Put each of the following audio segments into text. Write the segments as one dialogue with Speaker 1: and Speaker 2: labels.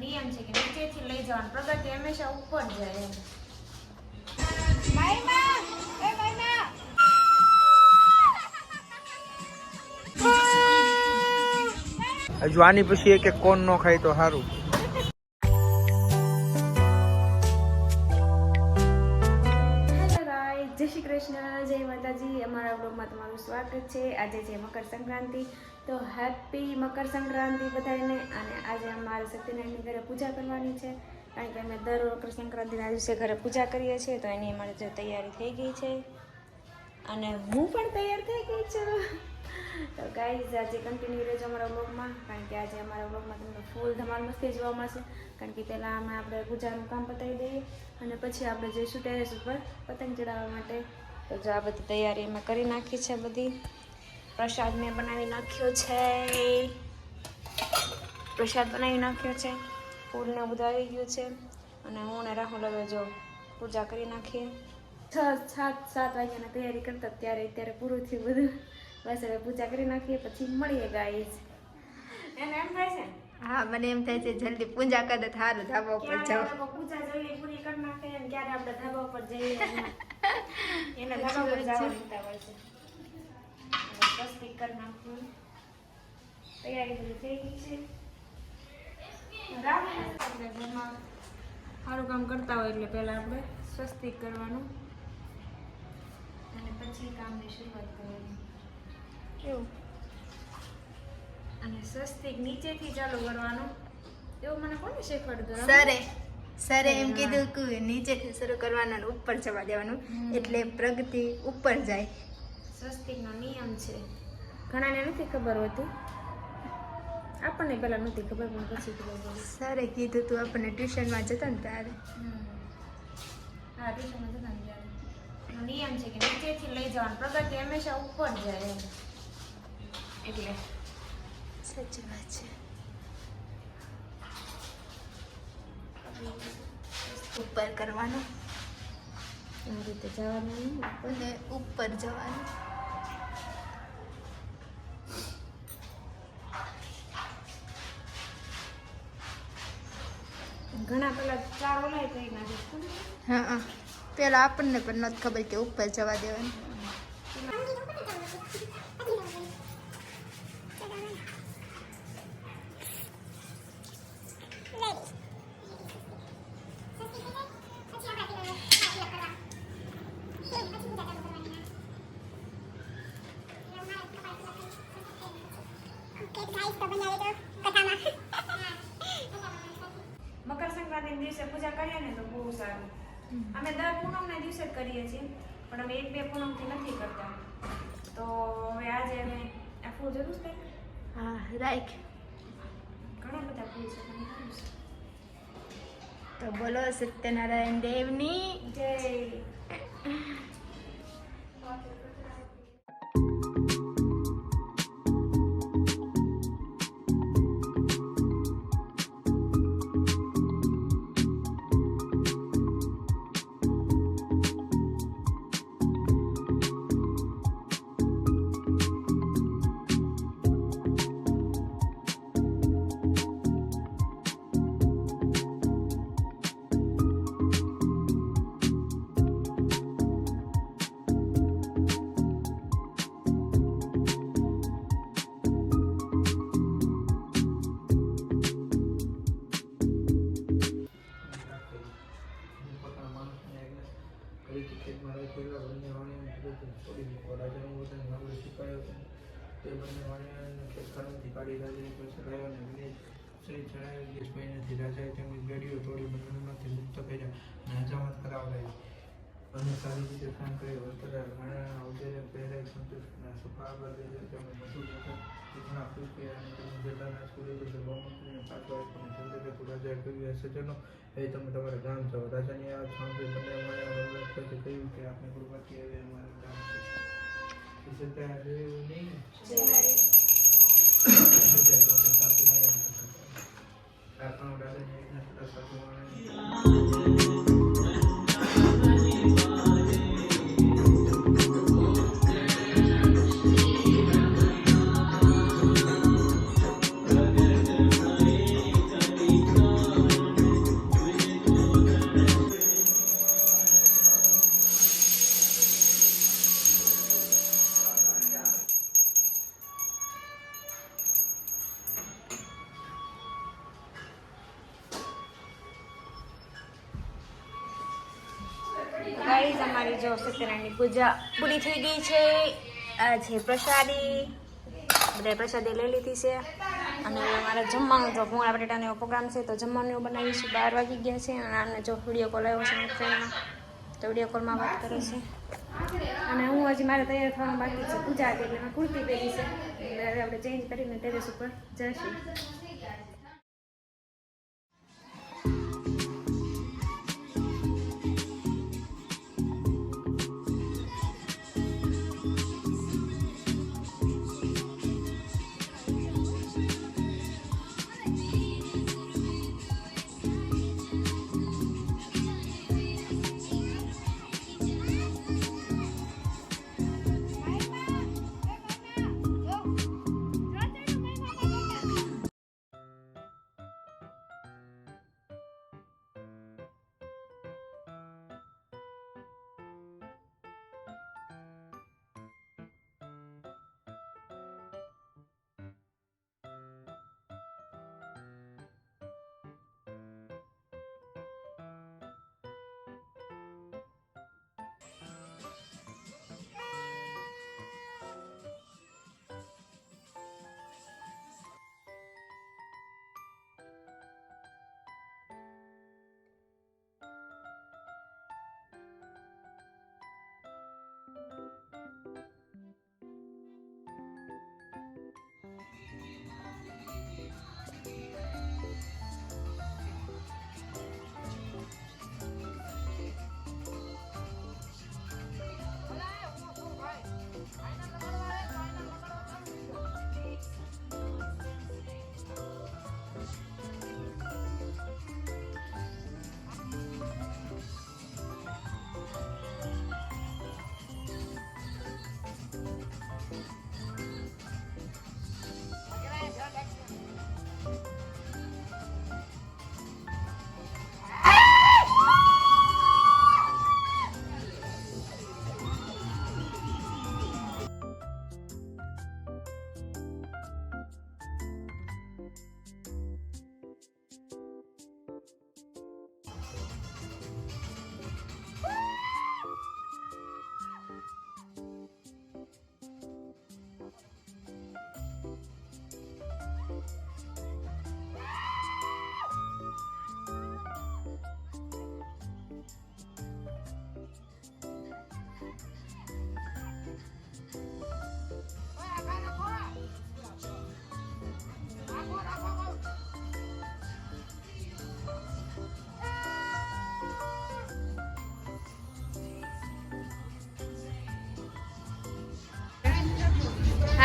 Speaker 1: નિયમ છે કે નીચેથી લઈ જવાનું, પ્રગતિ હંમેશા ઉપર જાય એમ.
Speaker 2: હજુ આની પછી એક એક કોણ નો ખાય તો સારું.
Speaker 1: જય શ્રી કૃષ્ણ, જય માતાજી. અમારા બ્લોગમાં તમારું સ્વાગત છે. આજે છે મકર સંક્રાંતિ, તો હેપી મકર સંક્રાંતિ બધાને. અને આજે અમારે સત્યનારાયણની ઘરે પૂજા કરવાની છે, કારણ કે અમે દર મકર સંક્રાંતિના દિવસે ઘરે પૂજા કરીએ છીએ. તો એની અમારે જે તૈયારી થઈ ગઈ છે અને હું પણ તૈયાર થઈ ગઈ છું. તો ગાઈઝ આજે કન્ટિન્યુ રહેજો અમારા બ્લોગમાં, કારણ કે આજે અમારા બ્લોગમાં તમને ફૂલ ધમાલ મસ્તી જોવા મળશે. કારણ કે પહેલાં અમે આપણે પૂજાનું કામ પતાવી દઈએ અને પછી આપણે જઈશું ટેરેસ ઉપર પતંગ ચડાવવા માટે. તો જો આ બધી તૈયારી અમે કરી નાખી છે. બધી પ્રસાદ મેં બનાવી નાખ્યો છે, ફૂલને બધું આવી ગયું છે. અને હું ને રાહુલ હવે જો પૂજા કરી નાખીએ. 6-7 વાગ્યાની તૈયારી કરતા અત્યારે પૂરું થયું બધું. બસ હવે પૂજા કરી નાખીએ, પછી મળીએ ગાઈઝ. એને એમ થાય છે,
Speaker 3: હા મને એમ થાય છે જલ્દી પૂજા કરે તો સારું, ધાબા ઉપર જાવ.
Speaker 1: પૂજા જલ્દી પૂરી કરી નાખે અને ક્યારે આપણે ધાબા ઉપર જઈએ. એને ધાબા ઉપર જવાનું ઉતાવળ છે. સ્વસ્તિક કરી નાખવું, તૈયારી બધી થઈ ગઈ છે. આપણે ઘરમાં સારું કામ કરતા હોય એટલે પહેલાં આપણે સ્વસ્તિક કરવાનું અને પછી કામની શરૂઆત કરવાની.
Speaker 3: એવું
Speaker 1: અને સ્વસ્તિક નીચેથી ચાલુ કરવાનું, એવું મને કોને શીખવાડ્યું?
Speaker 3: સરે એમ કીધું કે નીચેથી શરૂ કરવાનું અને ઉપર જવા દેવાનું, એટલે પ્રગતિ ઉપર જાય.
Speaker 1: સ્વસ્તિકનો નિયમ છે, ઘણાને નથી ખબર હોતી. આપણને પહેલા નહોતી ખબર, પણ પછી ખબર પડી.
Speaker 3: સરે કીધું તું આપણને ટ્યુશનમાં જતા ને ત્યારે.
Speaker 1: હા, ટ્યુશનમાં જતા ને ત્યારે એનો નિયમ છે કે નીચેથી લઈ જવાનું, પ્રગતિ હંમેશા ઉપર જાય એમ. એટલે
Speaker 3: સાચી વાત છે. ઉપર કરવાનું,
Speaker 1: આ રીતે જવાનું
Speaker 3: અને ઉપર જવાનું.
Speaker 1: ઘણા પેલા 4 ઓલાય કરી નાખે.
Speaker 3: હા, પેલા આપણને પણ નથી ખબર કે ઉપર જવા દેવાનું.
Speaker 1: મકર સંક્રાંતિના દિવસે પૂજા કરીએ ને તો બહુ સારું. અમે દર પૂનમના દિવસે જ કરીએ છીએ, પણ અમે 1-2 પૂનમથી નથી કરતા. તો હવે આજે અમે આ ફૂલ જરૂર છે.
Speaker 3: હા રાઈટ.
Speaker 1: ઘણા બધા ફૂલ છે, તમે જોયું છે.
Speaker 3: તો બોલો સત્યનારાયણ દેવની
Speaker 1: જય.
Speaker 2: રાજાએ તેમની બેડીઓ તોડી બંધનમાંથી મુક્ત કર્યા અને હજામત કરાવડાવી અને સારી રીતે કામ કરી વસ્ત્રા ઘણા અવજય પહેરાઈ સંતોષના સફા તેમણે બધું ઘણા ખુશ કર્યા અને તેમની જટાના સ્કૂલે બહુમતીને પાછો આપ્યો અને ચંદ્રકેતુ રાજાએ કહ્યું, સજ્જનો એ તમે તમારા ગામ જાઓ. રાજાની આ સાંભળી બંને મળ્યા પછી કહ્યું કે આપણે કૃપાથી હવે અમારું ગામ છે. સત્યા જોયું નહીં
Speaker 1: ગાઈઝ અમારી જો સત્યનારાયણની પૂજા પૂરી થઈ ગઈ છે. આ છે પ્રસાદી, બધા પ્રસાદી લઈ લીધી છે. અને હવે અમારે જમવાનું જો ભૂંગળા બટેટાનો એવો પ્રોગ્રામ છે તો જમવાનું એવું બનાવીશું. 12 વાગી ગયા છે અને આમને જો વિડીયો કોલ આવ્યો છે મારી ફ્રેન્ડમાં, તો વિડીયો કોલમાં વાત કરે છે. અને હું હજી મારે તૈયાર થવાનું બાકી છે. પૂજા હતી એટલે મેં કુર્તી પહેરી છે, એટલે હવે આપણે ચેન્જ કરીને ટેરેસ ઉપર જઈશું.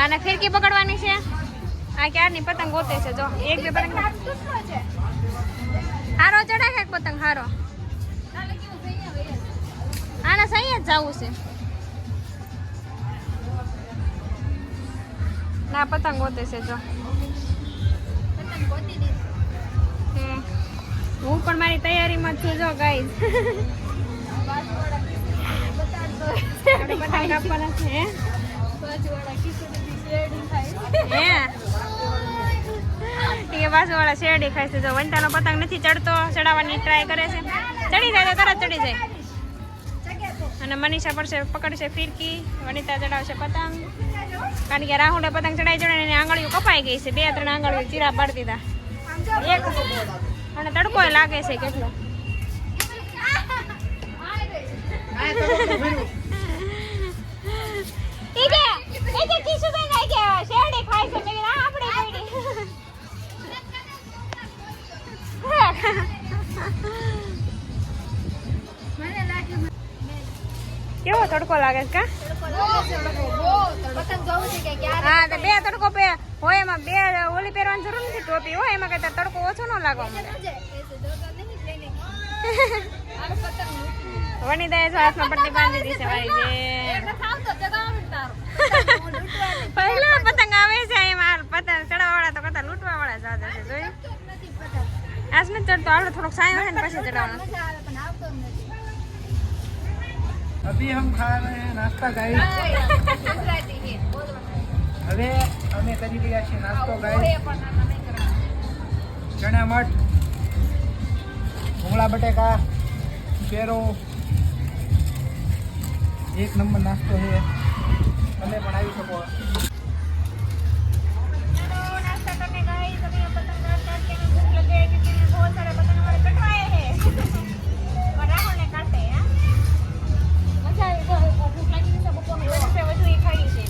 Speaker 1: આને ફિરકી પકડવાની છે. આ ક્યારની પતંગ ગોતે છે. જો એક બે પતંગ હારો ચડાય છે પતંગ હારો. આને સહી જ જવું છે. ના પતંગ ગોતે છે. જો હું પણ મારી તૈયારીમાં છું. જો ગાઈસ પતંગ કાપવાના છે. બાજુવાળા શેરડી ખાય છે. જો વંટાનો પતંગ નથી ચડતો, ચડાવવાની ટ્રાય કરે છે. ચડી જાય તો તરત ચડી જાય. અને મનીષા પકડશે ફિરકી, વનિતા ચડાવશે પતંગ. કારણ કે રાહુલે પતંગ ચડાવી એની આંગળીઓ કપાઈ ગઈ છે. 2-3 આંગળીઓ ચીરા પાડી દીધા. એક અને તડકો લાગે છે કેટલો. શેરડી ખાય છે. કેવો તડકો લાગે છે કા? હા તો 2 તડકો હોય એમાં 2 ઓલી પહેરવાની જરૂર નથી. ટોપી હોય એમાં કઈ તડકો ઓછો ન લાગવા મળે. વનિતાએ હાથમાં પટ્ટી બાંધી દીધી છે મારી જે. પહેલા પતંગ આવે છે એમાં પતંગ ચડાવવા વાળા તો કરતા લૂંટવા વાળા જાતે છે. જોયું આજ નથી ચડતો. આપણે થોડોક સાયો છે ને પછી ચડાવવાનો.
Speaker 2: अभी हम खा रहे हैं नाश्ता गाइस. હવે અમે કરી રહ્યા છીએ નાસ્તો ગાઈસ. ચણા મઠ, ભૂંગળા બટેકા, કેરો, એક નંબર નાસ્તો છે, તમે પણ આવી શકો.
Speaker 1: नाश्ता करने गए सभी पतंग काटते हैं, भूख लगे है क्योंकि बहुत सारे पतंग हमारे कटवाए हैं और राहुल ने काटे हैं. मजा आई तो भूख लगी तो बपोर વધુ से વધુ એ ખાઈ છે.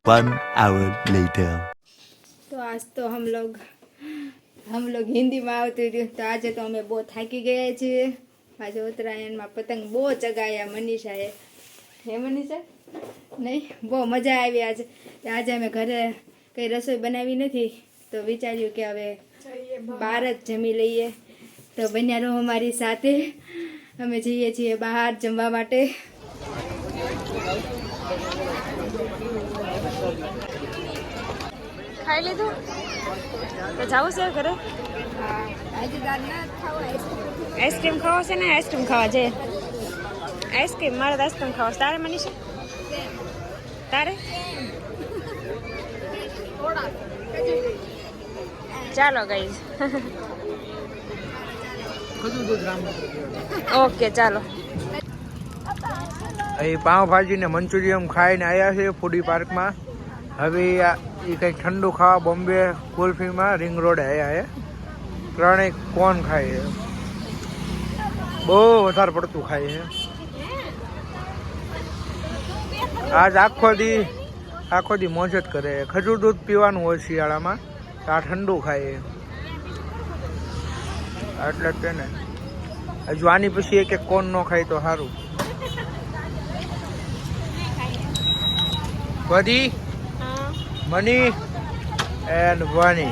Speaker 4: One hour later.
Speaker 3: તો આજ તો હમ લોગ હિન્દીમાં આવતું હતું તો આજે તો અમે બહુ થાકી ગયા છીએ. આજે ઉત્તરાયણમાં પતંગ બહુ ચગાયા મનીષાએ. હે મનીષા? નહીં, બહુ મજા આવી આજે. આજે અમે ઘરે કંઈ રસોઈ બનાવી નથી તો વિચાર્યું કે હવે બહાર જ જમી લઈએ. તો બન્યા રહો અમારી સાથે. અમે જઈએ છીએ બહાર જમવા માટે.
Speaker 1: ખાઈ લીધું તો જાવું છે ઘરે. આઈસ્ક્રીમ ખાવા છે ને? આઈસ્ક્રીમ ખાવા જઈએ. આઈસ્ક્રીમ મારે તો આઈસ્ક્રીમ ખાવા છે. તારે મનીષા? તારે? ચાલો ગાઈઝ. ઓકે ચાલો.
Speaker 2: અહીં પાવભાજી ને મંચુરિયન ખાઈને આવ્યા છે ફૂડી પાર્કમાં. હવે એ કંઈક ઠંડુ ખાવા બોમ્બે કુલ્ફીમાં રિંગ રોડ આવ્યા છે. ત્રણેય કોણ ખાય છે, બહુ વધારે પડતું ખાય છે. આજ આખો દી મોજ જ કરે. ખજૂર દૂધ પીવાનું હોય શિયાળામાં, તો આ ઠંડુ ખાય છે. એટલે જ તેને હજુ આની પછી એક કોણ ન ખાય તો સારું. બધી મની એન્ડ વની